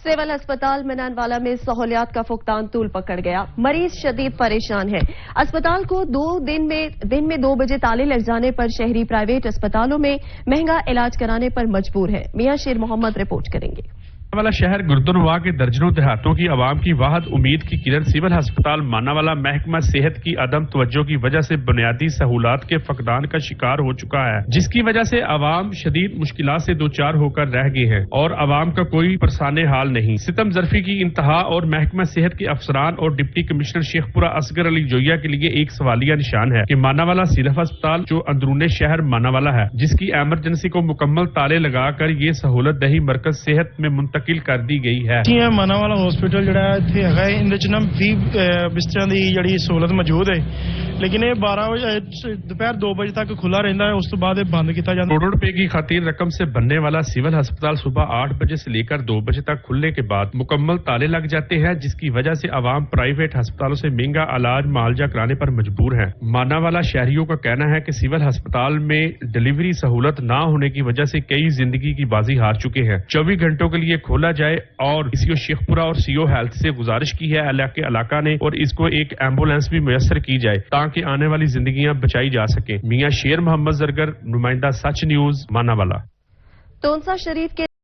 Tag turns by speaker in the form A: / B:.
A: Civil अस्पताल मिनानवाला में सहूलियात का फुकदान तूल पकड़ गया। मरीज शदीद परेशान है। अस्पताल को दिन में 2 बजे ताले लग जाने पर शहरी प्राइवेट अस्पतालों में महंगा इलाज कराने पर मजबूर है। मियां शेर मोहम्मद रिपोर्ट करेंगे।
B: वाला शहर गुरुद्वारा के दर्जनों देहातों की आवाम की वाहद उम्मीद की किरण सिविल अस्पताल मानावाला महकमा सेहत की अदम तवज्जो की वजह से बुनियादी सहूलात के फकदान का शिकार हो चुका है, जिसकी वजह से आवाम शदीद मुश्किलात से दो चार होकर रह गए हैं और आवाम का कोई परसाने हाल नहीं। सितम जरफी की इंतहा और महकमा सेहत के अफसरान और डिप्टी कमिश्नर शेखपुरा असगर अली जोया के लिए एक सवालिया निशान है कि मानावाला सिविल अस्पताल जो अंदरूने शहर मानावाला है, जिसकी एमरजेंसी को मुकम्मल ताले लगाकर ये सहूलत दही मरकज सेहत में मुंतकिल कर दी गई है।
C: मानावाला हॉस्पिटल जिहड़ा इत्थे हैगा इहदे च ना 20 बिस्तरां दी जिहड़ी सहूलत मौजूद है, लेकिन ये 12 बजे दोपहर 2 बजे तक खुला रहता है, उस तो बाद बंद किया जाता है।
B: करोड़ों रुपए की खातिर रकम से बनने वाला सिविल अस्पताल सुबह 8 बजे से लेकर 2 बजे तक खुलने के बाद मुकम्मल ताले लग जाते हैं, जिसकी वजह से आवाम प्राइवेट अस्पतालों से महंगा इलाज मुआवजा कराने पर मजबूर है। मानावाला शहरियों का कहना है कि सिविल अस्पताल में डिलीवरी सहूलत न होने की वजह से कई जिंदगी की बाजी हार चुके हैं। 24 घंटों के लिए खोला जाए और सीओ शेखपुरा और सीओ हेल्थ से गुजारिश की है इलाका ने और इसको एक एम्बुलेंस भी मुयस्सर की जाए ताकि आने वाली जिंदगियां बचाई जा सके। मियां शेर मोहम्मद जरगर, नुमाइंदा सच न्यूज, मानावाला।
A: तोनसा शरीफ के